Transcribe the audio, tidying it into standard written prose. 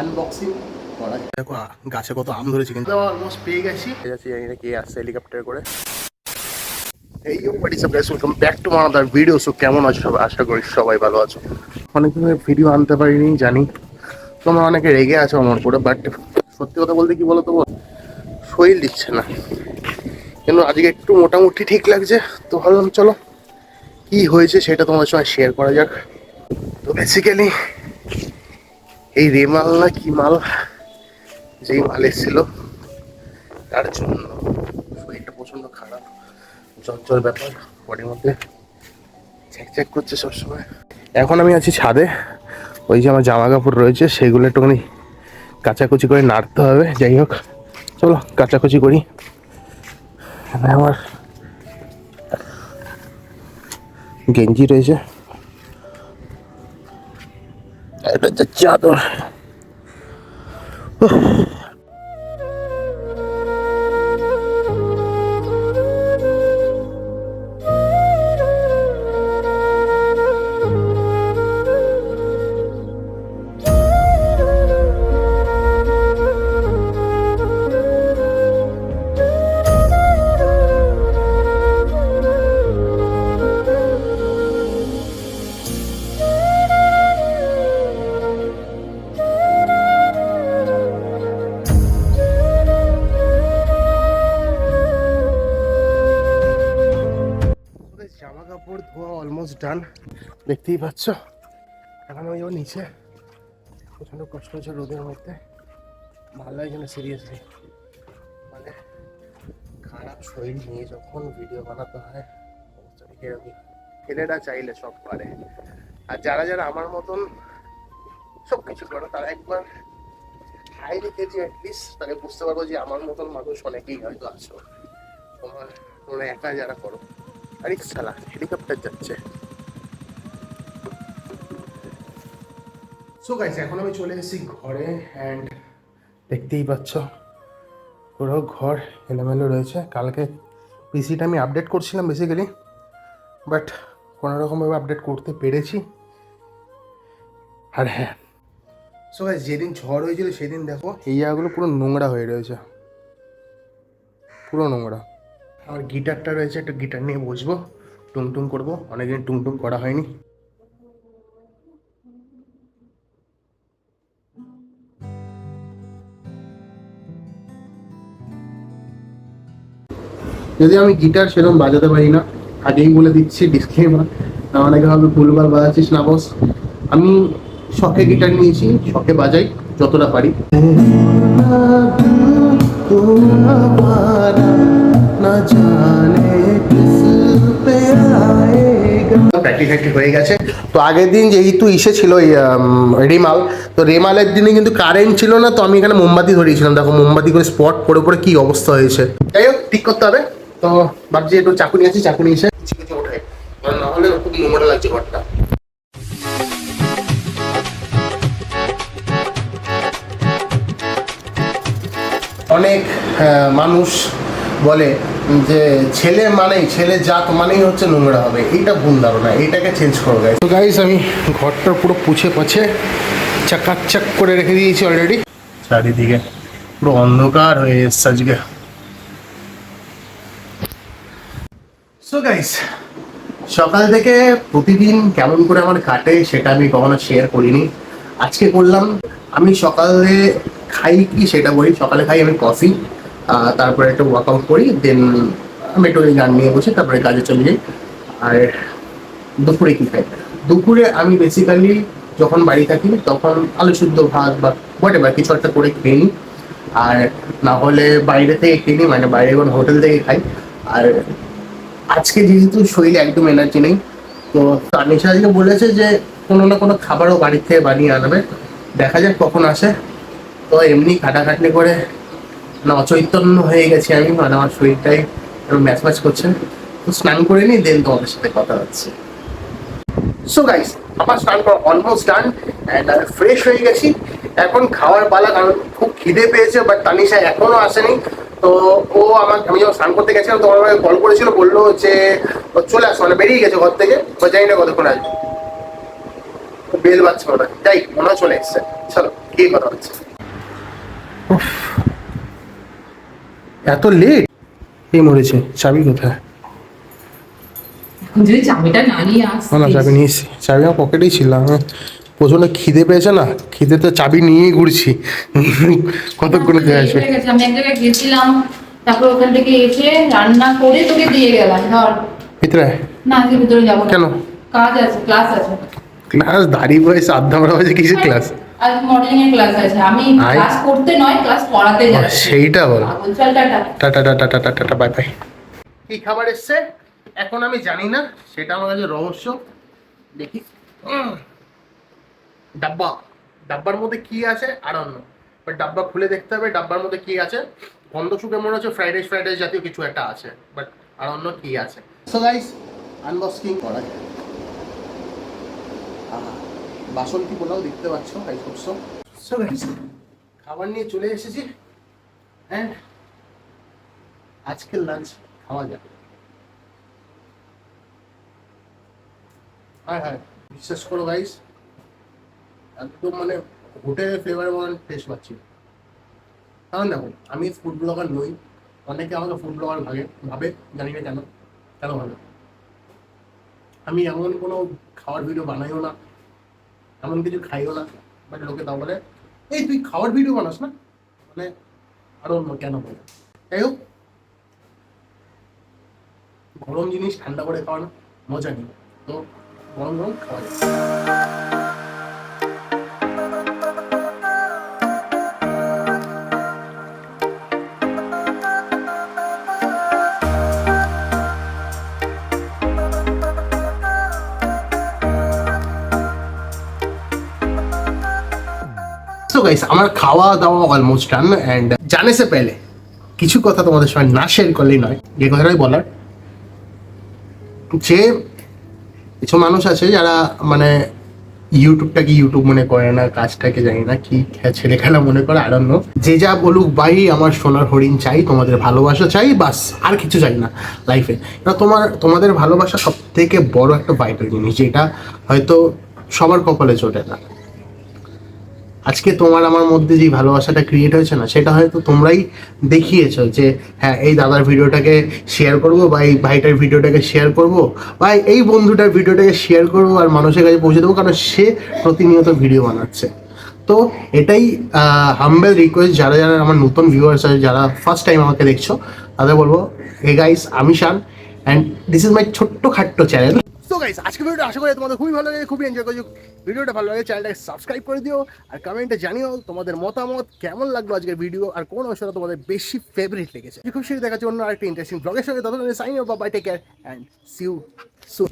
Unboxing করা। দেখো গাছে কত আম ধরেছে, কিন্তু অলমোস্ট পেয়ে গেছি। জানি না কে আসছে হেলিকপ্টার করে। এই what's up guys, welcome back to my other video. So কেমন আছো সবাই? আশা করি সবাই ভালো আছো। অনেকদিন ভিডিও আনতে পারিনি জানি, তোমরা অনেকে রেগে আছো আমার উপরে, বাট সত্যি কথা বলতে কি বলো তো, শরীর দিচ্ছে না। কিন্তু আজকে একটু মোটামুটি ঠিক লাগছে, তো ভাবলাম চলো কি হয়েছে সেটা তোমাদের সঙ্গে শেয়ার করা যাক। তো বেসিক্যালি এই রেমাল না কি মাল, যেই মাল এসেছিল তার জন্য শরীরটা প্রচণ্ড খারাপ, জ্বর ব্যাপার, বডির মধ্যে চেক করছে সবসময়। এখন আমি আছি ছাদে, ওই যে আমার জামা কাপড় রয়েছে সেগুলো একটুখানি কাচাকুচি করে নাড়তে হবে। যাই হোক চলো কাচাকুচি করি। আমার গেঞ্জি রয়েছে, এটা হচ্ছে চাদর। জামা কাপড় ধোয়া অলমোস্ট ডান, দেখতেই পাচ্ছ। এখন ওই নিচে প্রচণ্ড কষ্ট হচ্ছে রোদের মধ্যে, ভালো লাগে না সিরিয়াসলি। মানে খারাপ শরীর নিয়ে যখন ভিডিও বানাতে হয় অবস্থাটা কিরকম। ছেলেরা চাইলে সব পারে, আর যারা যারা আমার মতন সব কিছু করো তারা একবার হাই রেখেছি অ্যাটলিস্ট, তাহলে বুঝতে পারবো যে আমার মতন মানুষ অনেকেই হয়তো আছো। তোমরা একা যারা করো। আরে শালা হেলিকপ্টার যাচ্ছে। সো গাইস, এখন আমি চলে এসেছি ঘরে, অ্যান্ড দেখতেই পাচ্ছ পুরো ঘর এলোমেলো রয়েছে। কালকে পিসিটা আমি আপডেট করছিলাম বেসিক্যালি, বাট কোনোরকমভাবে আপডেট করতে পেরেছি। আর হ্যাঁ, সো গাইস, যেদিন ঝড় হয়েছিল সেদিন দেখো এই জায়গাগুলো পুরো নোংরা হয়ে রয়েছে, পুরো নোংরা। আমার গিটারটা রয়েছে, একটা গিটার নিয়ে বসবো, টুংটুং করবো, অনেকদিন টুংটুং করা হয়নি। যদি আমি গিটার সেরকম বাজাতে পারি না, আগেই বলে দিচ্ছি ডিসক্লেমার, অনেকে ভাবে ভুলভাল বাজাচ্ছিস না বস। আমি শখে গিটার নিয়েছি, শখে বাজাই যতটা পারি। প্র্যাকটিস হয়ে গেছে। তো আগের দিন যেহেতু ইসে ছিল রেমাল, তো রেমালের দিনে কিন্তু কারেন্ট ছিল না, তো আমি এখানে মোমবাতি ধরিয়েছিলাম। দেখো মোমবাতি করে স্পট পড়ে পড়ে কি অবস্থা হয়েছে। যাই হোক ঠিক করতে হবে, তো ভাবছি একটু চাকু নিয়ে আসি, চাকু নিয়ে এসে ওঠাই, না হলে খুব নোংরা লাগছে ঘরটা। অনেক মানুষ বলে যে ছেলে জাত মানেই হচ্ছে নোংরা হবে, এইটা ভুল ধারণা, এইটাকে চেঞ্জ করো গাইস। তো গাইস আমি ঘরটা পুরো পুছে পাছে চাকাচাক করে রেখে দিয়েছি অলরেডি। চারিদিকে পুরো অন্ধকার হয়ে এসছে আজকে। সো গাইস, সকাল থেকে প্রতিদিন কেমন করে আমার কাটে সেটা আমি কখনো শেয়ার করিনি, আজকে করলাম। আমি সকালে খাই কি সেটা বলি। সকালে খাই আমি কফি, তারপরে একটা ওয়ার্কআউট করি, দেন আমি একটু গান নিয়ে বসে তারপরে কাজে চলে যাই। আর দুপুরে কী খাই? দুপুরে আমি বেসিক্যালি যখন বাড়ি থাকি তখন আলু শুদ্ধ ভাত বা হোয়াটএভার কিছু একটা করে খেয়ে নিই, আর না হলে বাইরে থেকে খেয়ে নিই, মানে বাইরে কোনো হোটেল থেকে খাই। আর আজকে যেহেতু শরীরে একদম এনার্জি নেই, তো তানিশা আজকে বলেছে যে কোনো না কোনো খাবারও বাড়ির থেকে বানিয়ে আনবে, দেখা যাক কখন আসে। তো এমনি খাটাখাটনি করে না অচৈতন্য হয়ে গেছি আমি, মানে আমার শরীরটাই ম্যাচ ম্যাচ করছে। তো স্নান করে নিই, দেন তোমাদের সাথে কথা হচ্ছে। সো গাইস, আমার স্নান করা অলমোস্ট ডান, অ্যান্ড আমি ফ্রেশ হয়ে গেছি। এখন খাওয়ার পালা, কারণ খুব খিদে পেয়েছে, বাট তানিশা এখনো আসেনি। তো ও আমি যখন স্নান করতে গেছিলাম তোমার কল করেছিল, বললো যে ও চলে আসছে মানে বেরিয়ে গেছে ঘর থেকে, ও জানি না কতক্ষণ আসবে। বেল বাজছে মনে হয়, যাই মনে হয় চলে এসছে। চলো গিয়ে কথা হচ্ছে। এত লেট? এই মরেছে, চাবি কোথায়? যদি চাবিটা না নিয়ে আসতিস। না চাবি নিয়ে এসছি, চাবি আমার পকেটেই ছিল। আমার প্রচন্ড খিদে পেয়েছে না, খিদেতে চাবি নিয়েই ঘুরছি। কতক্ষণে দিয়ে আসবে? হয়ে গেছে, আমি এক জায়গায় গেছিলাম, তারপর ওখান থেকে এসে রান্না করে তোকে দিয়ে গেলাম। ধর ভিতরে না, আজকে ভিতরে যাবো না। কেন? কাজ আছে, ক্লাস আছে। ক্লাস? দাঁড়িয়ে বয়স আধা বড় হয়েছে, কিসের ক্লাস? আজ মডেলিং এর ক্লাস আছে, আমি ক্লাস করতে নয়, ক্লাস করাতে যাচ্ছি। সেইটা বল। চল tata. Tata tata tata tata, bye bye. কি খাবার এসছে এখন আমি জানি না, সেটা আমার কাছে রহস্য। দেখি ডাব্বা, ডাব্বার মধ্যে কি আছে আর অন্য, বাট ডাব্বা খুলে দেখতে হবে ডাব্বার মধ্যে কি আছে। গন্ধ শুকে মনে হচ্ছে ফ্রাইড রাইস জাতীয় কিছু একটা আছে, বাট আর অন্য কি আছে। সো গাইস, আনবক্সিং করা যায়। বাসন কি বলাও দেখতে পাচ্ছ, I hope so. So guys, খাবার নিয়ে চলে এসেছি অ্যান্ড আজকের লাঞ্চ খাওয়া যাবে। হ্যাঁ হ্যাঁ, বিশ্বাস করো গাইস, একদম মানে হোটেলের ফ্লেভার মতন টেস্ট পাচ্ছি। কারণ দেখো, আমি ফুড ব্লগার নই, অনেকে আমাকে ফুড ব্লগার ভাবে, জানি না কেন কেন ভাবে। আমি এমন কোনো খাওয়ার ভিডিও বানাইও না, এমন কিছু খাইও না, বাট লোকে তাও বলে এই তুই খাওয়ার ভিডিও বানাস না, মানে আরো অন্য কেন বলে। যাই হোক, গরম জিনিস ঠান্ডা করে খাওয়ানো মজা নেই, তো গরম গরম খাওয়া যায়। So guys, আমার খাওয়া দাওয়া অলমোস্ট ডান অ্যান্ড জানে সে পেলে কিছু কথা তোমাদের সঙ্গে না শেয়ার করলেই নয়। যে কথাটাই বলার, যে কিছু মানুষ আছে যারা মানে ইউটিউবটাকে ইউটিউব মনে করে না, কাজটাকে জানি না কি ছেলে খেলা মনে করে, আরণ্য যে যা বলুক ভাই, আমার সোনার হরিণ চাই, তোমাদের ভালোবাসা চাই, বাস আর কিছু চাই না লাইফে। তোমাদের ভালোবাসা সব থেকে বড় একটা ভাইটাল জিনিস, যেটা হয়তো সবার কপালে জোটে না। আজকে তোমার আমার মধ্যে যে ভালোবাসাটা ক্রিয়েট হয়েছে না, সেটা হয়তো তোমরাই দেখিয়েছো যে হ্যাঁ এই দাদার ভিডিওটাকে শেয়ার করব, বা এই ভাইটার ভিডিওটাকে শেয়ার করব, বা এই বন্ধুটার ভিডিওটাকে শেয়ার করব আর মানুষের কাছে পৌঁছে দেবো, কারণ সে প্রতিনিয়ত ভিডিও বানাচ্ছে। তো এটাই হাম্বেল রিকোয়েস্ট, যারা যারা আমার নতুন ভিউয়ার্স আছে, যারা ফার্স্ট টাইম আমাকে দেখছো, তাদের বলবো হে গাইস, আমি শান অ্যান্ড দিস ইজ মাই ছোট্ট খাট্ট চ্যানেল। সো গাইস, আজকে ভিডিওটা আশা করি তোমাদের খুবই ভালো লাগে, খুবই এনজয় করছো। ভিডিওটা ভালো লাগে চ্যানেলটাকে সাবস্ক্রাইব করে দিও, আর কমেন্টে জানিও তোমাদের মতামত, কেমন লাগলো আজকের ভিডিও, আর কোন অংশটা তোমাদের বেশি ফেভারিট লেগেছে। খুব শীঘ্রই দেখা হচ্ছে অন্য আরেকটা ইন্টারেস্টিং ব্লগের সঙ্গে। ততক্ষণ sign off, bye, take care and see you soon.